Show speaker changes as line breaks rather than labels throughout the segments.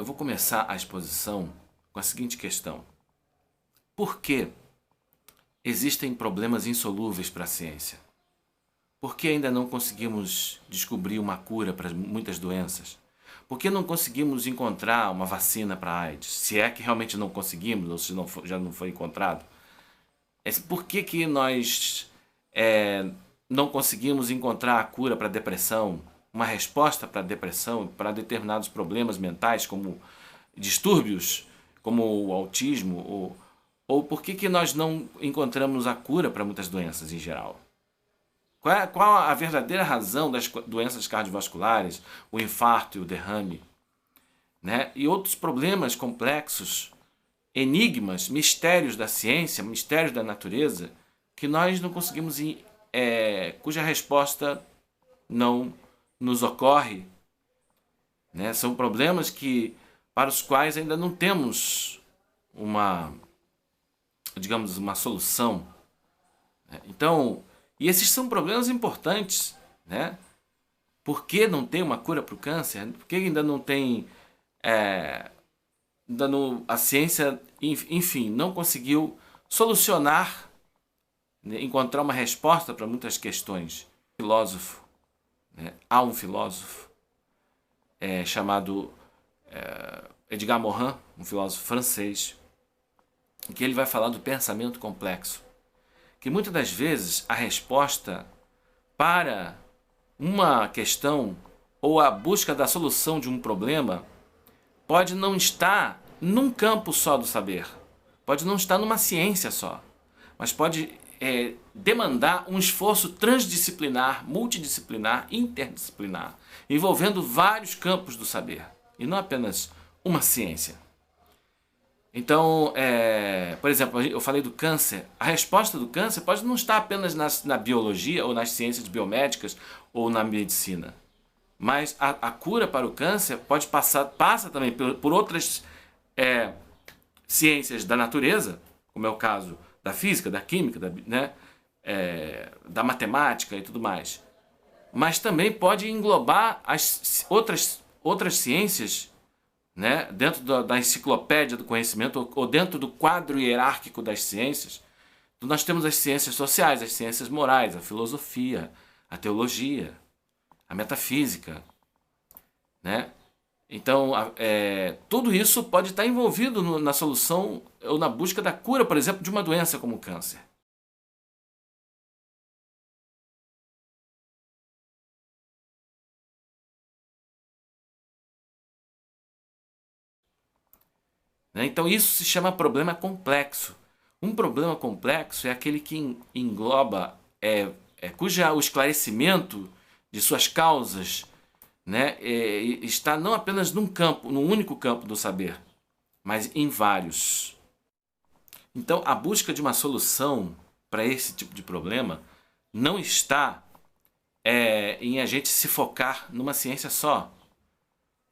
Eu vou começar a exposição com a seguinte questão. Por que existem problemas insolúveis para a ciência? Por que ainda não conseguimos descobrir uma cura para muitas doenças? Por que não conseguimos encontrar uma vacina para a AIDS? Se é que realmente não conseguimos, ou se não já não foi encontrado. Por que nós não conseguimos encontrar a cura para a depressão, uma resposta para a depressão, para determinados problemas mentais, como distúrbios, como o autismo? Ou por que nós não encontramos a cura para muitas doenças em geral? Qual a verdadeira razão das doenças cardiovasculares, o infarto e o derrame, né? E outros problemas complexos, enigmas, mistérios da ciência, mistérios da natureza, que nós não conseguimos, cuja resposta não nos ocorre, né? São problemas para os quais ainda não temos uma solução, né? Então, e esses são problemas importantes, né? Por que não tem uma cura para o câncer? Por que ainda não tem... a ciência, enfim, não conseguiu solucionar, né, encontrar uma resposta para muitas questões. Filósofo, né? Há um filósofo chamado Edgar Morin, um filósofo francês, que ele vai falar do pensamento complexo. Que muitas das vezes a resposta para uma questão ou a busca da solução de um problema pode não estar num campo só do saber, pode não estar numa ciência só, mas pode demandar um esforço transdisciplinar, multidisciplinar, interdisciplinar, envolvendo vários campos do saber, e não apenas uma ciência. Então, por exemplo, eu falei do câncer. A resposta do câncer pode não estar apenas na biologia ou nas ciências biomédicas ou na medicina. Mas a cura para o câncer passa também por outras ciências da natureza, como é o caso da física, da química, da matemática e tudo mais. Mas também pode englobar as outras ciências, né, dentro da enciclopédia do conhecimento ou dentro do quadro hierárquico das ciências. Então, nós temos as ciências sociais, as ciências morais, a filosofia, a teologia, a metafísica, né? Então, tudo isso pode estar envolvido na solução ou na busca da cura, por exemplo, de uma doença como o câncer. Né? Então, isso se chama problema complexo. Um problema complexo é aquele que engloba, cuja o esclarecimento de suas causas, né, está não apenas num único campo do saber, mas em vários. Então, a busca de uma solução para esse tipo de problema não está em a gente se focar numa ciência só.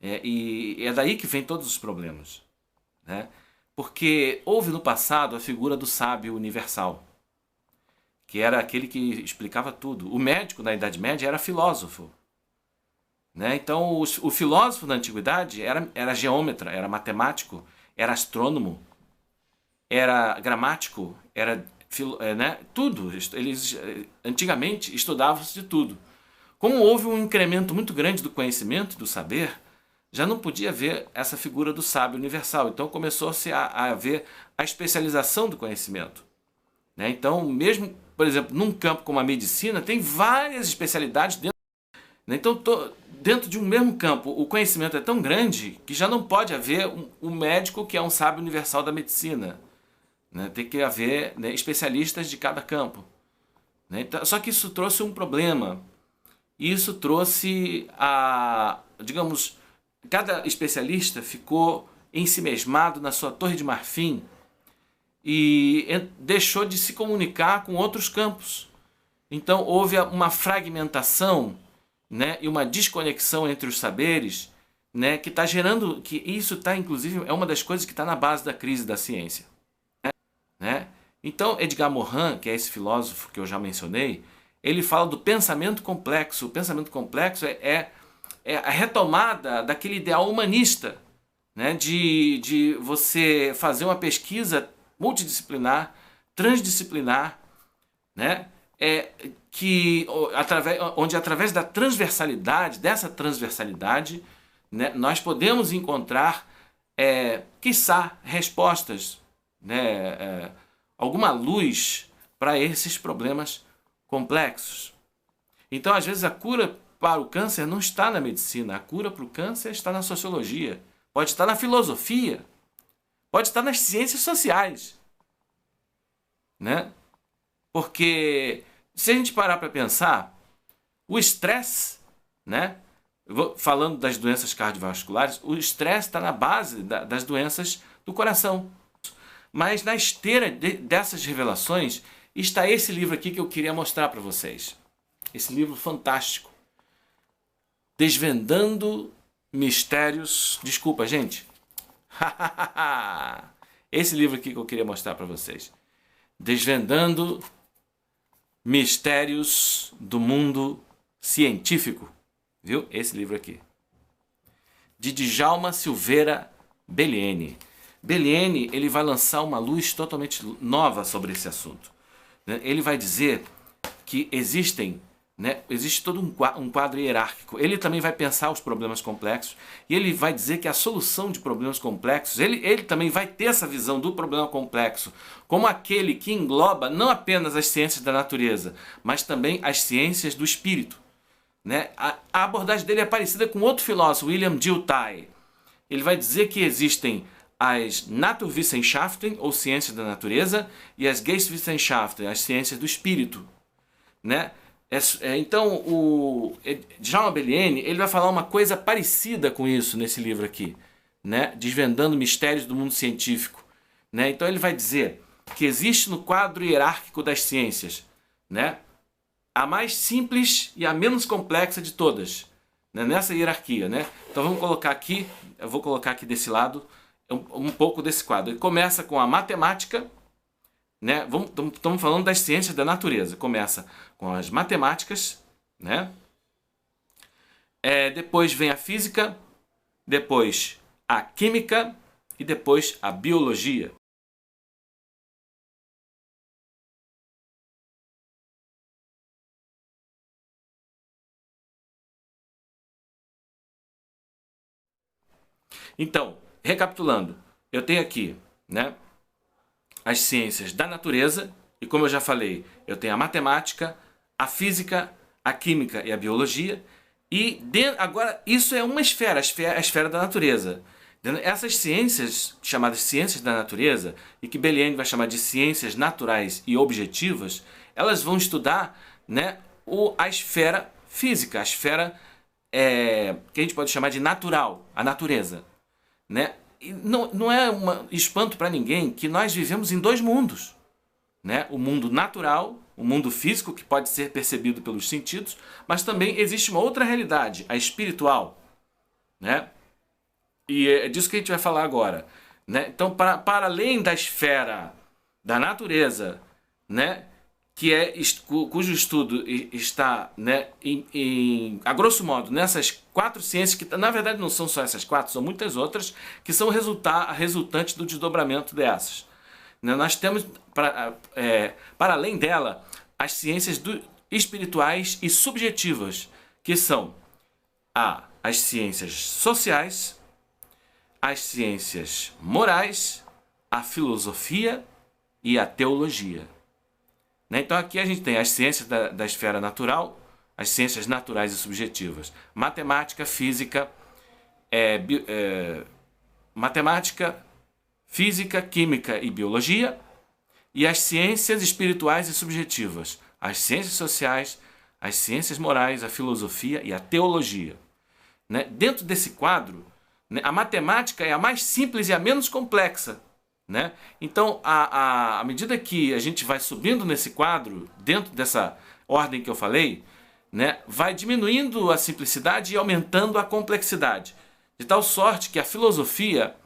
E é daí que vem todos os problemas, né? Porque houve no passado a figura do sábio universal, que era aquele que explicava tudo. O médico na Idade Média era filósofo, né? Então o filósofo na Antiguidade era geômetra, era matemático, era astrônomo, era gramático, era né? Tudo. Eles antigamente estudavam-se de tudo. Como houve um incremento muito grande do conhecimento, do saber, já não podia haver essa figura do sábio universal. Então começou-se a haver a especialização do conhecimento, né? Então, mesmo, por exemplo, num campo como a medicina, tem várias especialidades dentro, né? Então, dentro de um mesmo campo, o conhecimento é tão grande que já não pode haver um médico que é um sábio universal da medicina, né? Tem que haver, né, especialistas de cada campo, né? Então, só que isso trouxe um problema. Isso trouxe digamos, cada especialista ficou ensimesmado na sua torre de marfim e deixou de se comunicar com outros campos. Então houve uma fragmentação, né, e uma desconexão entre os saberes, né, que está gerando, que isso está, inclusive, é uma das coisas que está na base da crise da ciência, né? Então Edgar Morin, que é esse filósofo que eu já mencionei, ele fala do pensamento complexo. O pensamento complexo é a retomada daquele ideal humanista, né, de você fazer uma pesquisa multidisciplinar, transdisciplinar, né, onde através da transversalidade, né, nós podemos encontrar, quiçá, respostas, né, alguma luz para esses problemas complexos. Então, às vezes, a cura para o câncer não está na medicina, a cura para o câncer está na sociologia, pode estar na filosofia, pode estar nas ciências sociais, né? Porque se a gente parar para pensar, o estresse, né? Falando das doenças cardiovasculares, o estresse está na base das doenças do coração. Mas na esteira dessas revelações está esse livro aqui que eu queria mostrar para vocês. Esse livro fantástico. Desvendando Mistérios... Desculpa, gente. Esse livro aqui que eu queria mostrar para vocês. Desvendando Mistérios do Mundo Científico. Viu? Esse livro aqui. De Djalma Silveira Bellieni. Bellieni, ele vai lançar uma luz totalmente nova sobre esse assunto. Ele vai dizer que existe todo um quadro hierárquico. Ele também vai pensar os problemas complexos e ele vai dizer que a solução de problemas complexos, ele também vai ter essa visão do problema complexo como aquele que engloba não apenas as ciências da natureza, mas também as ciências do espírito. Né? A abordagem dele é parecida com outro filósofo, William Dilthey. Ele vai dizer que existem as Naturwissenschaften, ou ciências da natureza, e as Geistwissenschaften, as ciências do espírito. Né? Então, o Djalma Bellieni, ele vai falar uma coisa parecida com isso nesse livro aqui, né? Desvendando Mistérios do Mundo Científico. Né? Então, ele vai dizer que existe no quadro hierárquico das ciências, né, a mais simples e a menos complexa de todas, né, nessa hierarquia. Né? Então, vamos colocar aqui, eu vou colocar aqui desse lado um pouco desse quadro. Ele começa com a matemática, né? Estamos falando das ciências da natureza. Começa com as matemáticas, né? Depois vem a física, depois a química e depois a biologia. Então, recapitulando, eu tenho aqui, né, as ciências da natureza, e como eu já falei, eu tenho a matemática, a física, a química e a biologia, e agora isso é uma esfera, a esfera da natureza. Essas ciências, chamadas ciências da natureza, e que Bellieni vai chamar de ciências naturais e objetivas, elas vão estudar, né, a esfera física, a esfera que a gente pode chamar de natural, a natureza. Né? E não é um espanto para ninguém que nós vivemos em dois mundos. Né? O mundo natural, o mundo físico, que pode ser percebido pelos sentidos, mas também existe uma outra realidade, a espiritual. Né? E é disso que a gente vai falar agora. Né? Então, para além da esfera da natureza, né, cujo estudo está, né, a grosso modo nessas 4 ciências, que na verdade não são só essas 4, são muitas outras, que são resultantes do desdobramento dessas. Né? Nós temos, para além dela, as ciências espirituais e subjetivas, que são as ciências sociais, as ciências morais, a filosofia e a teologia. Então aqui a gente tem as ciências da esfera natural, as ciências naturais e subjetivas, matemática, física, química e biologia, e as ciências espirituais e subjetivas, as ciências sociais, as ciências morais, a filosofia e a teologia. Né? Dentro desse quadro, né, a matemática é a mais simples e a menos complexa. Né? Então, à medida que a gente vai subindo nesse quadro, dentro dessa ordem que eu falei, né, vai diminuindo a simplicidade e aumentando a complexidade. De tal sorte que a filosofia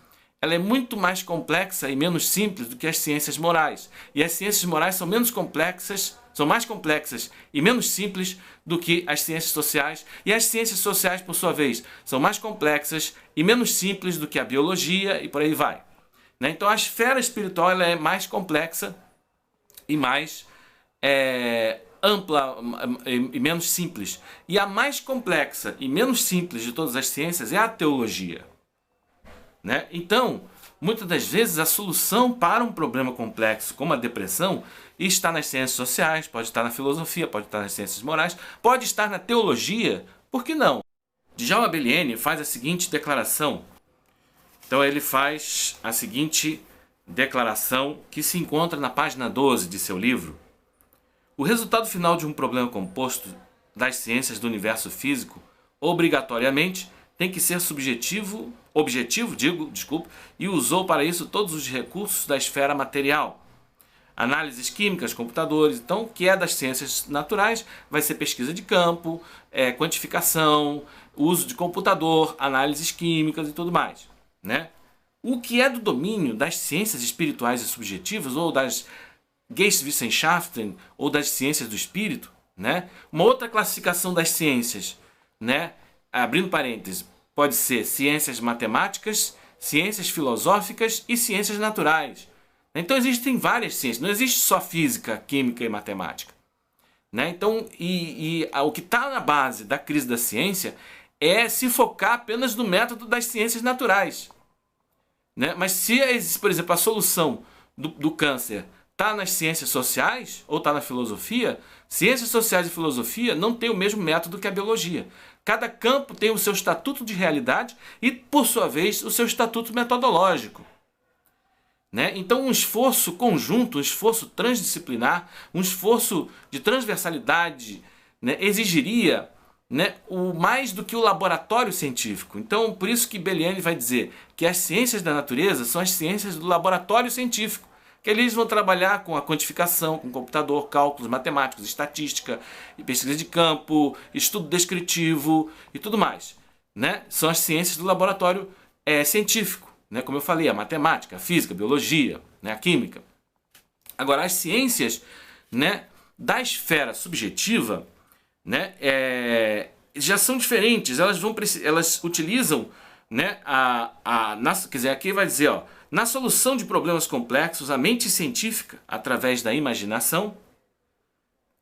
ela é muito mais complexa e menos simples do que as ciências morais. E as ciências morais são menos complexas são mais complexas e menos simples do que as ciências sociais, e as ciências sociais, por sua vez, são mais complexas e menos simples do que a biologia e por aí vai. Né? Então a esfera espiritual ela é mais complexa e mais ampla e menos simples. E a mais complexa e menos simples de todas as ciências é a teologia. Né? Então, muitas das vezes a solução para um problema complexo como a depressão está nas ciências sociais, pode estar na filosofia, pode estar nas ciências morais, pode estar na teologia, por que não? Djalma Bellieni faz a seguinte declaração. Então ele faz a seguinte declaração que se encontra na página 12 de seu livro. O resultado final de um problema composto das ciências do universo físico, obrigatoriamente, tem que ser objetivo, e usou para isso todos os recursos da esfera material. Análises químicas, computadores, então, o que é das ciências naturais, vai ser pesquisa de campo, quantificação, uso de computador, análises químicas e tudo mais. Né? O que é do domínio das ciências espirituais e subjetivas, ou das Geisteswissenschaften, ou das ciências do espírito, né? Uma outra classificação das ciências, né? Abrindo parênteses, pode ser ciências matemáticas, ciências filosóficas e ciências naturais. Então existem várias ciências, não existe só física, química e matemática. Né? Então, o que está na base da crise da ciência é se focar apenas no método das ciências naturais. Né? Mas se, por exemplo, a solução do câncer está nas ciências sociais ou está na filosofia, ciências sociais e filosofia não têm o mesmo método que a biologia. Cada campo tem o seu estatuto de realidade e, por sua vez, o seu estatuto metodológico. Né? Então, um esforço conjunto, um esforço transdisciplinar, um esforço de transversalidade, né, exigiria, né, o mais do que o laboratório científico. Então, por isso que Bellieni vai dizer que as ciências da natureza são as ciências do laboratório científico, que eles vão trabalhar com a quantificação, com computador, cálculos matemáticos, estatística, pesquisa de campo, estudo descritivo e tudo mais. Né? São as ciências do laboratório científico. Né, como eu falei, a matemática, a física, a biologia, né, a química. Agora, as ciências, né, da esfera subjetiva, né, já são diferentes. Elas utilizam, né, quer dizer, aqui vai dizer, ó, na solução de problemas complexos, a mente científica, através da imaginação,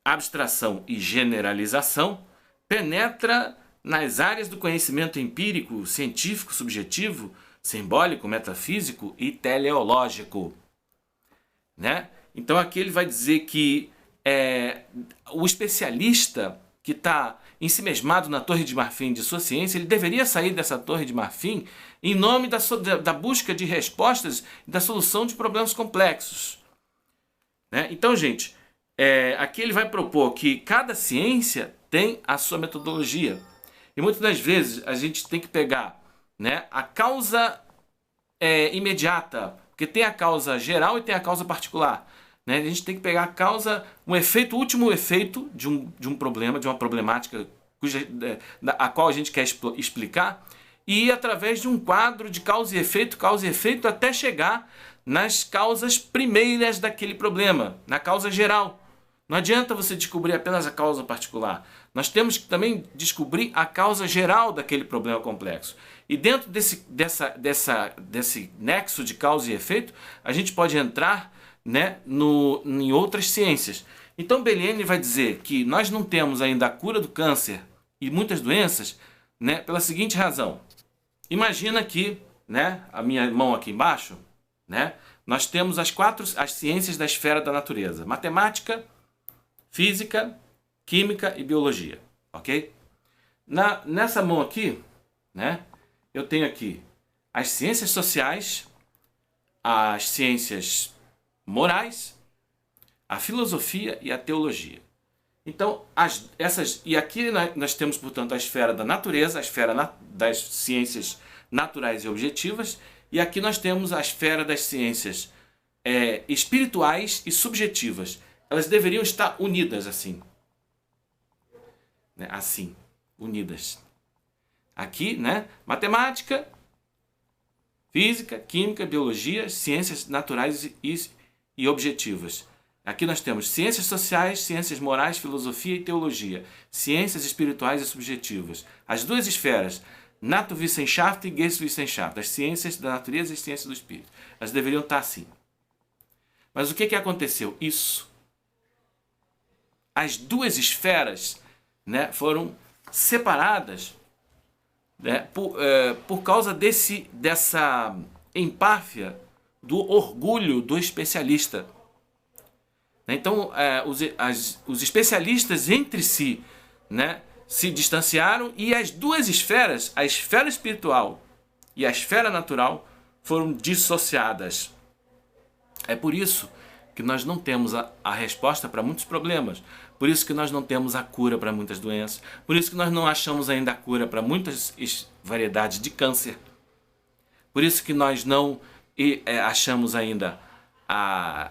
abstração e generalização, penetra nas áreas do conhecimento empírico, científico, subjetivo, simbólico, metafísico e teleológico. Né? Então aqui ele vai dizer que o especialista que está ensimesmado na Torre de Marfim de sua ciência, ele deveria sair dessa Torre de Marfim em nome da busca de respostas e da solução de problemas complexos. Né? Então, gente, aqui ele vai propor que cada ciência tem a sua metodologia. E muitas das vezes a gente tem que pegar, né, a causa imediata, porque tem a causa geral e tem a causa particular. Né? A gente tem que pegar a causa, o último efeito de um problema, de uma problemática a qual a gente quer explicar, e ir através de um quadro de causa e efeito, até chegar nas causas primeiras daquele problema, na causa geral. Não adianta você descobrir apenas a causa particular. Nós temos que também descobrir a causa geral daquele problema complexo. E dentro desse nexo de causa e efeito, a gente pode entrar, né, em outras ciências. Então Bellieni vai dizer que nós não temos ainda a cura do câncer e muitas doenças, né, pela seguinte razão. Imagina que, né, a minha mão aqui embaixo, né, nós temos as ciências da esfera da natureza: matemática, física, química e biologia, ok? Nessa mão aqui, né, eu tenho aqui as ciências sociais, as ciências morais, a filosofia e a teologia. Então, e aqui nós temos, portanto, a esfera da natureza, a esfera das ciências naturais e objetivas, e aqui nós temos a esfera das ciências espirituais e subjetivas. Elas deveriam estar unidas assim. Né? Assim, unidas. Aqui, né? Matemática, física, química, biologia, ciências naturais e objetivas. Aqui nós temos ciências sociais, ciências morais, filosofia e teologia, ciências espirituais e subjetivas. As duas esferas, Naturwissenschaft e Geisteswissenschaft, as ciências da natureza e as ciências do espírito. Elas deveriam estar assim. Mas o que aconteceu? Isso. As duas esferas, né, foram separadas, né, por causa dessa empáfia do orgulho do especialista. Então, os especialistas entre si, né, se distanciaram e as duas esferas, a esfera espiritual e a esfera natural, foram dissociadas. É por isso que nós não temos a resposta para muitos problemas. Por isso que nós não temos a cura para muitas doenças. Por isso que nós não achamos ainda a cura para muitas variedades de câncer. Por isso que nós não achamos ainda a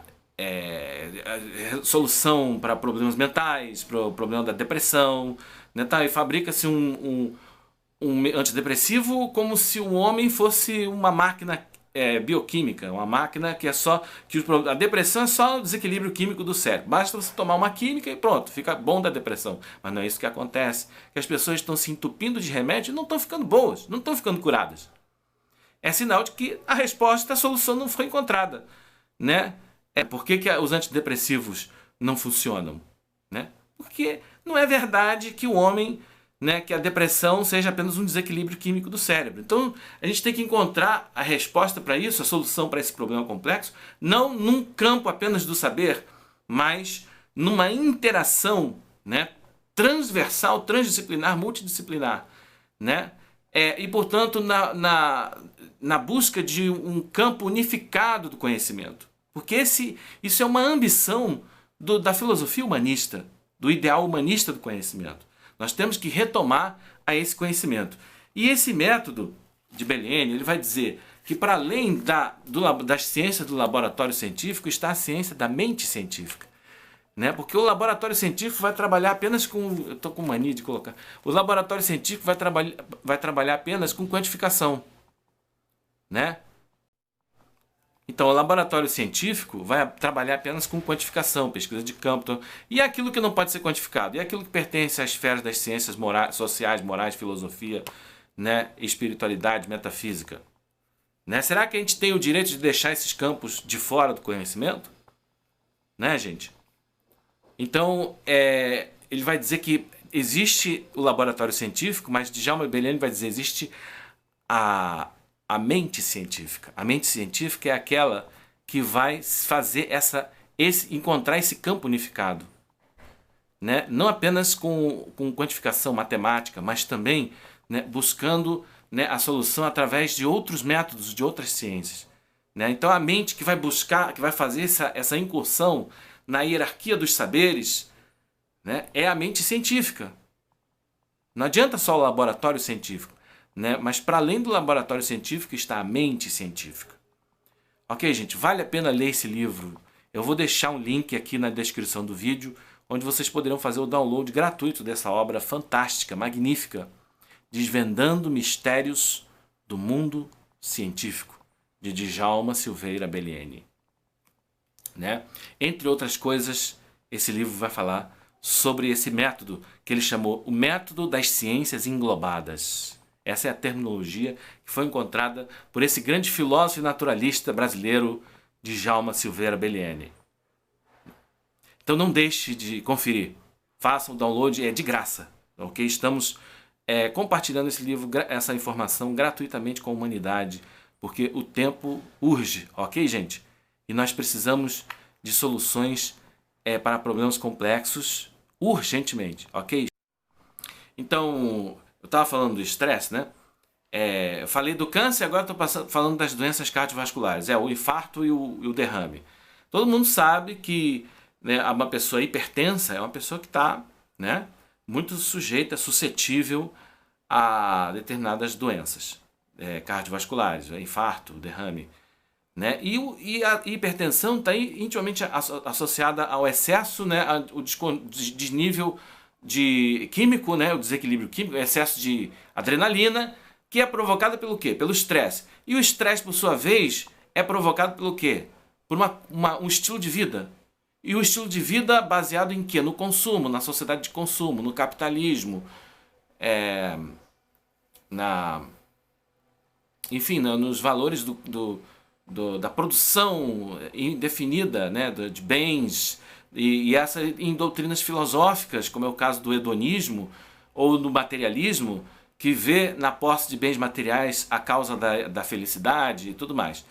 solução para problemas mentais, para o problema da depressão, né? Tá, e fabrica-se um antidepressivo como se o homem fosse uma máquina bioquímica, uma máquina que a depressão é só o desequilíbrio químico do cérebro. Basta você tomar uma química e pronto, fica bom da depressão. Mas não é isso que acontece. Que as pessoas estão se entupindo de remédio e não estão ficando boas, não estão ficando curadas. É sinal de que a resposta, a solução não foi encontrada, né? Por que os antidepressivos não funcionam, né? Porque não é verdade que o homem, né, que a depressão seja apenas um desequilíbrio químico do cérebro. Então, a gente tem que encontrar a resposta para isso, a solução para esse problema complexo, não num campo apenas do saber, mas numa interação, né, transversal, transdisciplinar, multidisciplinar, né? E, portanto, na busca de um campo unificado do conhecimento. Porque isso é uma ambição da filosofia humanista, do ideal humanista do conhecimento. Nós temos que retomar a esse conhecimento. E esse método de Bellieni, ele vai dizer que para além das ciências do laboratório científico está a ciência da mente científica. Né? Porque o laboratório científico vai trabalhar apenas com... Eu estou com mania de colocar. O laboratório científico vai trabalhar apenas com quantificação. Né? Então, o laboratório científico vai trabalhar apenas com quantificação, pesquisa de campo, e aquilo que não pode ser quantificado, e aquilo que pertence às esferas das ciências sociais, morais, filosofia, né, espiritualidade, metafísica. Né? Será que a gente tem o direito de deixar esses campos de fora do conhecimento? Né, gente? Então, ele vai dizer que existe o laboratório científico, mas Djalma Bellieni vai dizer que existe a mente científica. A mente científica é aquela que vai fazer encontrar esse campo unificado. Né? Não apenas com quantificação matemática, mas também, né, buscando, né, a solução através de outros métodos, de outras ciências. Né? Então a mente que vai buscar, que vai fazer essa incursão na hierarquia dos saberes, né, é a mente científica. Não adianta só o laboratório científico. Né? Mas para além do laboratório científico está a mente científica. Ok, gente? Vale a pena ler esse livro. Eu vou deixar um link aqui na descrição do vídeo, onde vocês poderão fazer o download gratuito dessa obra fantástica, magnífica, Desvendando Mistérios do Mundo Científico, de Djalma Silveira Bellieni. Né? Entre outras coisas, esse livro vai falar sobre esse método que ele chamou o método das ciências englobadas. Essa é a terminologia que foi encontrada por esse grande filósofo e naturalista brasileiro, Djalma Silveira Bellieni. Então não deixe de conferir. Façam o download, é de graça. Okay? Estamos compartilhando esse livro, essa informação gratuitamente com a humanidade, porque o tempo urge, ok, gente? E nós precisamos de soluções para problemas complexos urgentemente, ok? Então... Eu estava falando do estresse, né? Eu falei do câncer, agora estou falando das doenças cardiovasculares. O infarto e o derrame. Todo mundo sabe que, né, uma pessoa hipertensa é uma pessoa que está, né, muito sujeita, suscetível a determinadas doenças cardiovasculares, infarto, derrame. Né? E a hipertensão está intimamente associada ao excesso, né, ao desnível de químico, né, o desequilíbrio químico, o excesso de adrenalina, que é provocado pelo quê? Pelo estresse. E o estresse, por sua vez, é provocado pelo quê? Por um estilo de vida. E o estilo de vida baseado em quê? No consumo, na sociedade de consumo, no capitalismo, na, enfim, nos valores da produção indefinida, né, de bens, e essa em doutrinas filosóficas, como é o caso do hedonismo ou do materialismo, que vê na posse de bens materiais a causa da felicidade e tudo mais.